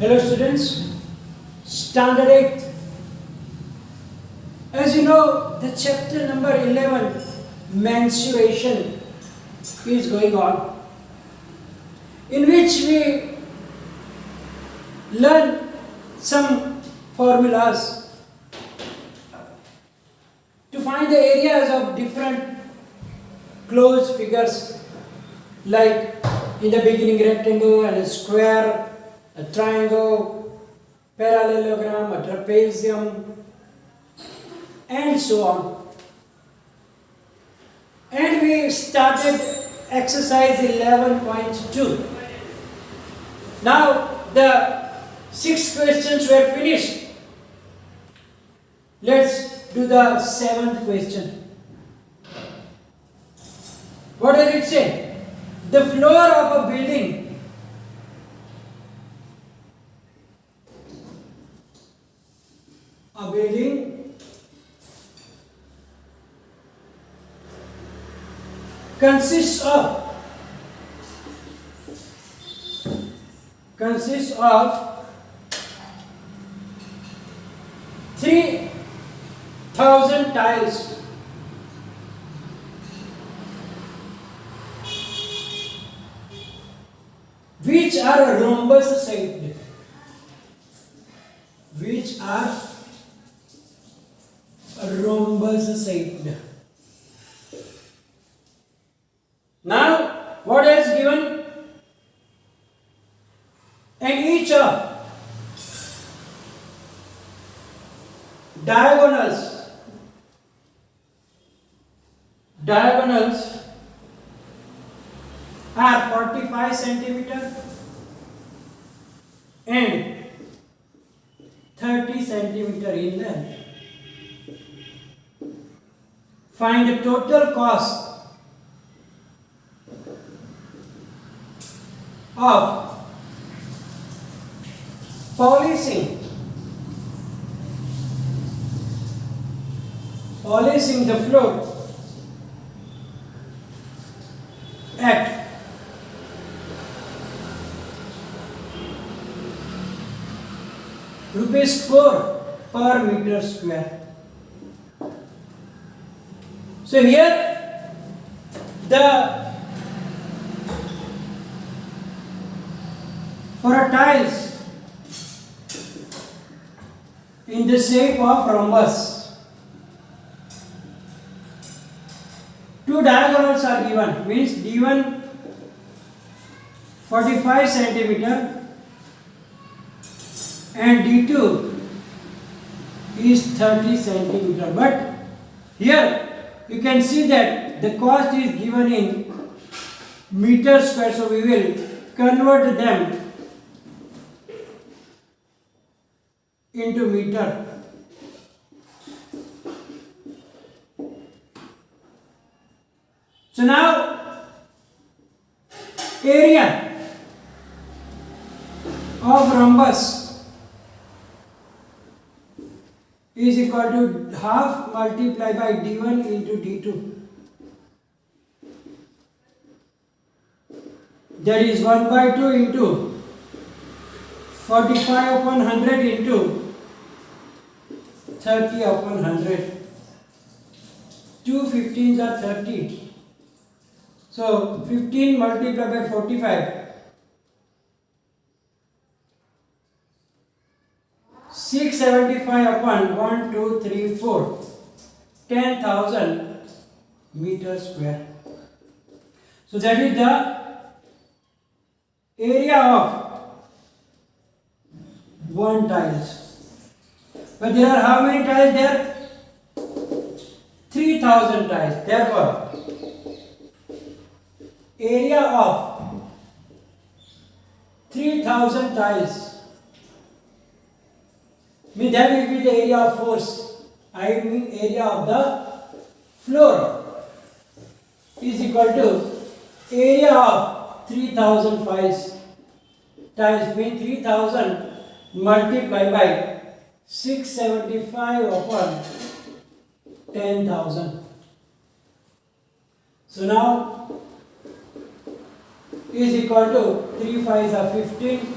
Hello students, Standard 8. As you know, the chapter number 11, mensuration, is going on, in which we learn some formulas to find the areas of different closed figures, like in the beginning rectangle and a square, a triangle, parallelogram, a trapezium, and so on. And we started exercise 11.2. Now the 6 questions were finished. Let's do the 7th question. What does it say? The floor of a building consists of 3,000 tiles, which are rhombus shaped. Now, what else given? And each of diagonals are 45 centimeter and 30 centimeter in length. Find the total cost of polishing the floor at ₹4 per meter square. So here for a tiles in the shape of rhombus, 2 diagonals are given, means D1 45 centimeter and D2 is 30 centimeter. But here you can see that the cost is given in meter square, so we will convert them into meter. So now area of rhombus is equal to half multiplied by D1 into D2. That is 1/2 into 45 upon 100 into 30 upon 100. 2 15s are 30. So 15 multiplied by 45. 675 upon 1, 2, 3, 4. 10,000 meters square. So that is the area of one tiles. But there are how many tiles there? 3,000 tiles. Therefore, area of 3,000 tiles, means that will be the area of force. I mean area of the floor is equal to area of 3,000 tiles, means 3,000 multiplied by 675 upon 10,000. So now is equal to 3 5s are 15,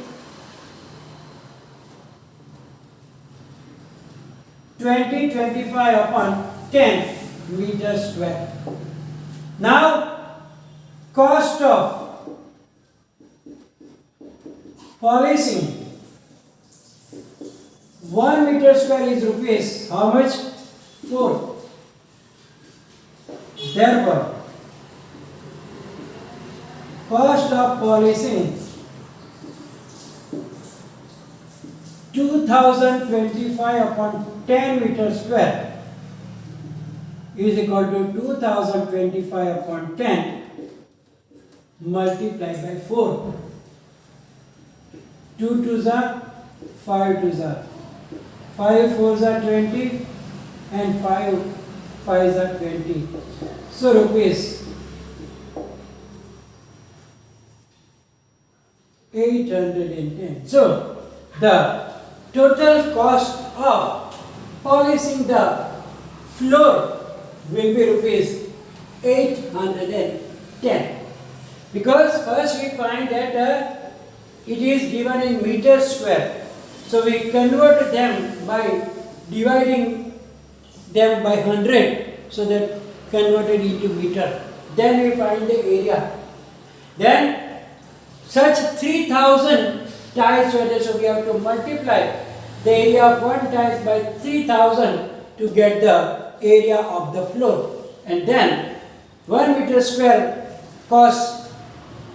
20, 25 upon 10 meters square. Now, cost of polishing 1 meter square is rupees how much? 4. Therefore, cost of polishing 2025 upon 10 meter square is equal to 2025 upon 10 multiplied by 4. 2 2s are 5 2s are 5 4s are 20 and 5 5s are 20. So rupees 810. So the total cost of polishing the floor will be rupees 810. Because first we find that it is given in meter square. So we convert them by dividing them by 100, so that converted into meter. Then we find the area. Then such 3000 tiles were there, so we have to multiply the area of one tile by 3000 to get the area of the floor. And then 1 meter square costs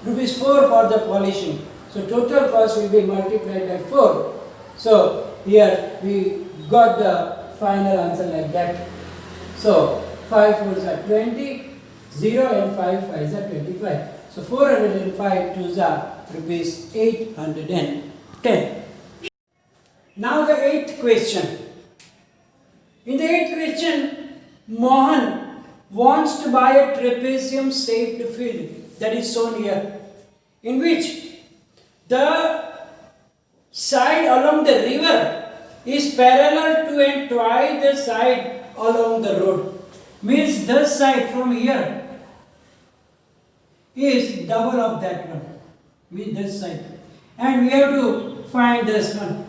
rupees 4 for the polishing. So total cost will be multiplied by 4. So here we got the final answer like that. So 5 4s are 20, 0 and 5 5s are 25. So 405 2s are rupees 810. Now the 8th question. In the 8th question, Mohan wants to buy a trapezium shaped field that is shown here, in which the side along the river is parallel to and twice the side along the road. Means this side from here is double of that one. Means this side. And we have to find this one.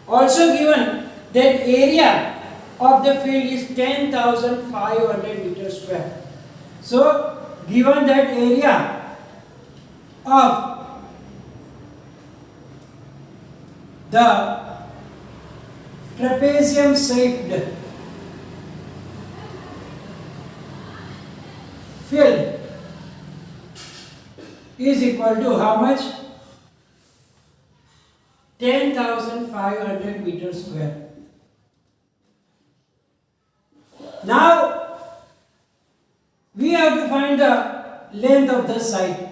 Also given that area of the field is 10,500 meters square. So given that area of the trapezium shaped field is equal to how much? 10,500 meters square. Now we have to find the length of the side.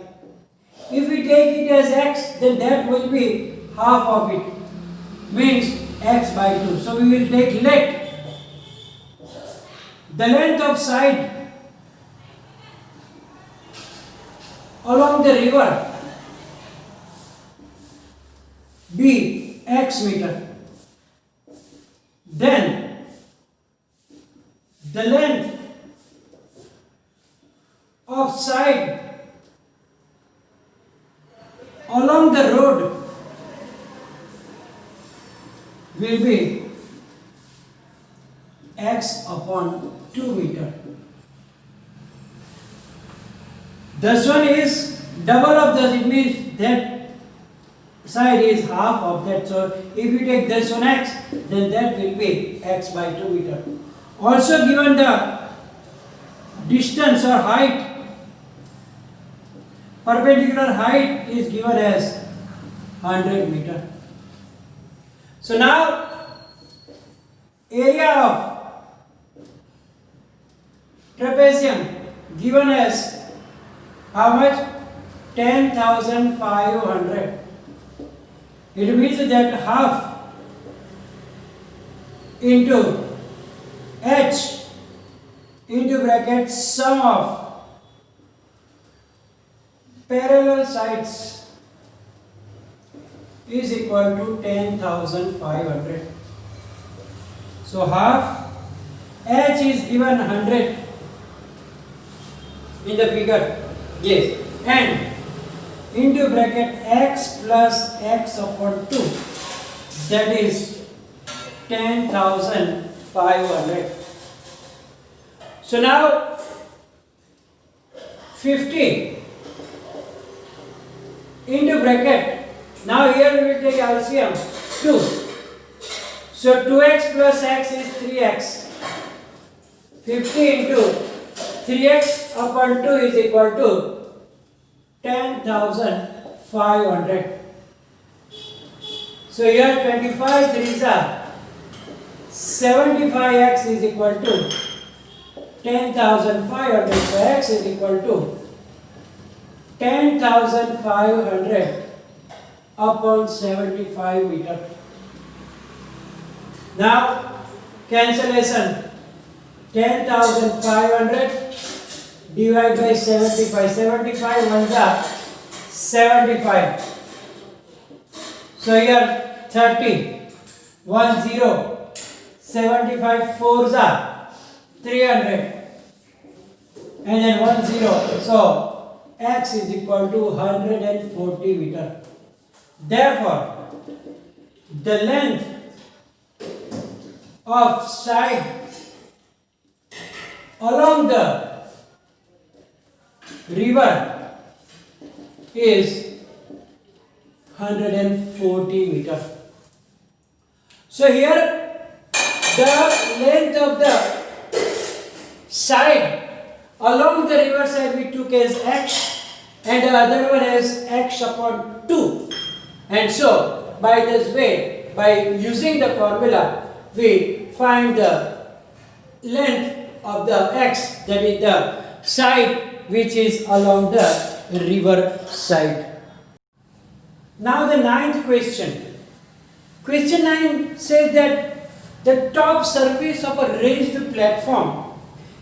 If we take it as x, then that will be half of it, means x by 2. So we will take let the length of side along the river be x meter. Then the length of side along the road will be x upon 2 meter. This one is double of this, it means that side is half of that. So if you take this one x, then that will be x by 2 meter. Also given the distance or height, perpendicular height is given as 100 meter. So now area of trapezium given as how much? 10,500. It means that half into h into bracket sum of parallel sides is equal to 10,500. So half h is given 100 in the figure. Yes, and into bracket x plus x upon 2, that is 10,500 500. So now 50 into bracket. Now here we will take LCM 2. So 2x plus x is 3x. 50 into 3x upon 2 is equal to 10,500. So here 25 3s are 75x is equal to 10,500. So x is equal to 10,500 upon 75 meter. Now cancellation. 10,500 divided by 75. 75 ones are 75. So here 30. 1 0. 75 fours are 300. And then 1 0. So x is equal to 140 meter. Therefore, the length of side along the river is 140 meter. So here the length of the side along the river side we took as x, and the other one is x upon 2. And so by this way, by using the formula, we find the length of the x, that is the side which is along the river side. Now the ninth question. Question 9 says that the top surface of a raised platform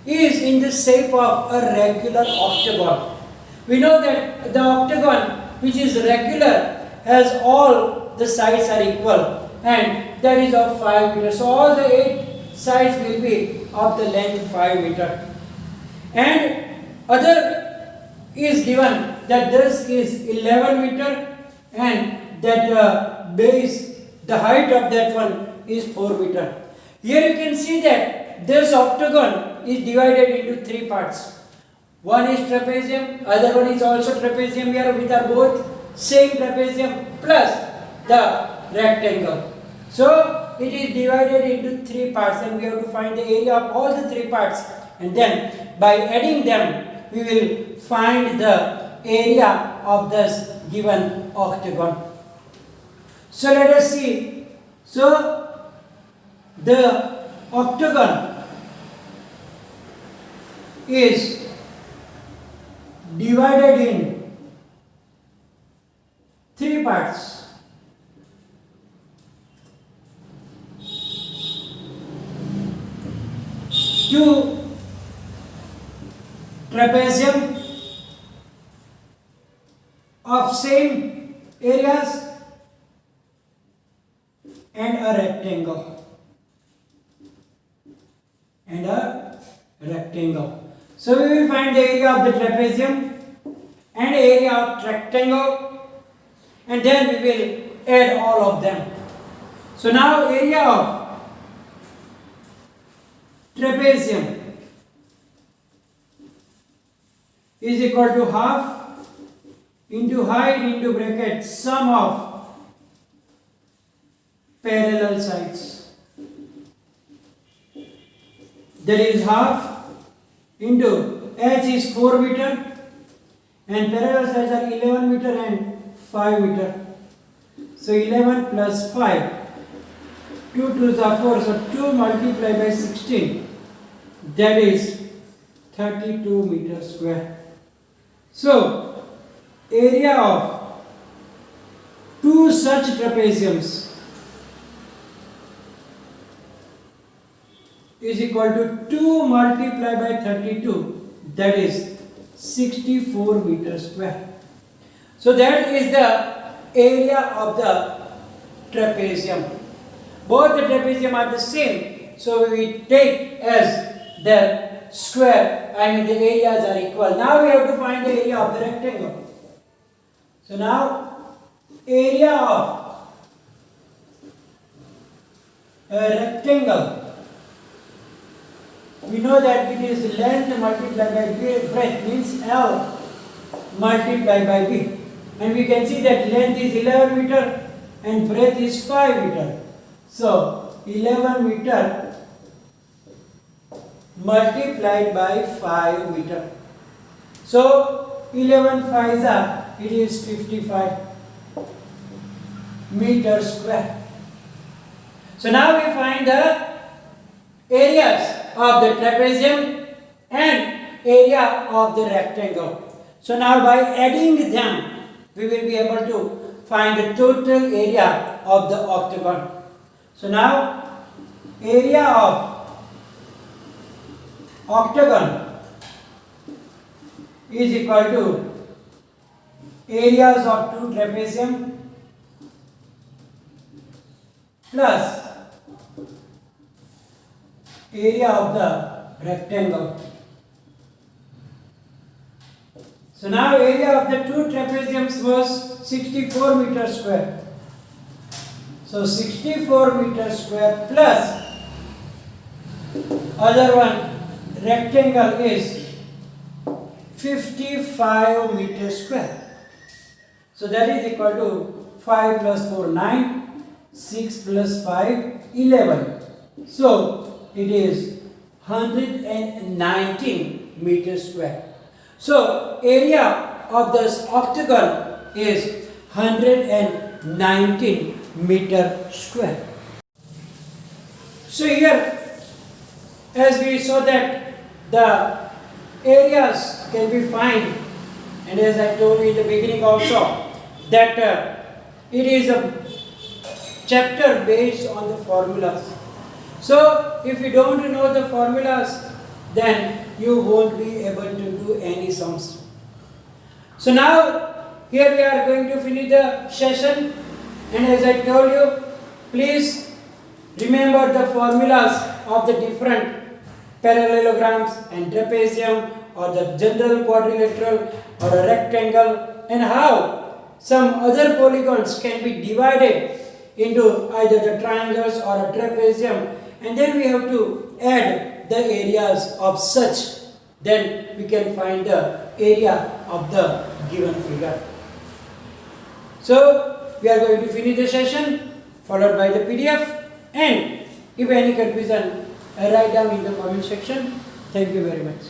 is in the shape of a regular octagon. We know that the octagon which is regular has all the sides are equal, and that is of 5 meters. So all the 8 sides will be of the length 5 meter. And other is given that this is 11 meter and that base, the height of that one is 4 meter. Here you can see that this octagon is divided into 3 parts. One is trapezium, other one is also trapezium here, which are both same trapezium plus the rectangle. So it is divided into 3 parts, and we have to find the area of all the 3 parts, and then by adding them we will find the area of this given octagon. So let us see. So the octagon is divided in 3 parts. Two trapezium of same areas and a rectangle. So we will find the area of the trapezium and area of rectangle, and then we will add all of them. So now area of trapezium is equal to half into height into bracket sum of parallel sides. That is half into h is 4 meter and parallel sides are 11 meter and 5 meter. So 11 plus 5, 2 2s are 4, so 2 multiplied by 16, that is 32 meters square. So area of 2 such trapeziums is equal to 2 multiplied by 32, that is 64 meters square. So that is the area of the trapezium. Both the trapezium are the same, so we take as the square, the areas are equal. Now we have to find the area of the rectangle. So now area of a rectangle we know that it is length multiplied by breadth, means L multiplied by B. And we can see that length is 11 meter and breadth is 5 meter. So 11 meter multiplied by 5 meter. So 11 5s are, it is 55 meter square. So now we find the areas of the trapezium and area of the rectangle. So now by adding them, we will be able to find the total area of the octagon. So now area of octagon is equal to areas of two trapezium plus area of the rectangle. So now area of the two trapeziums was 64 meter square. So 64 meter square plus other one rectangle is 55 meter square. So that is equal to 5 plus 4 9, 6 plus 5 11. So it is 119 meter square. So area of this octagon is 119 meter square. So here, as we saw that the areas can be found, and as I told you in the beginning also, that it is a chapter based on the formulas. So if you don't know the formulas, then you won't be able to do any sums. So now here we are going to finish the session, and as I told you, please remember the formulas of the different parallelograms and trapezium or the general quadrilateral or a rectangle, and how some other polygons can be divided into either the triangles or a trapezium, and then we have to add the areas of such, then we can find the area of the given figure. So we are going to finish the session followed by the PDF, and if any confusion, write down in the comment section. Thank you very much.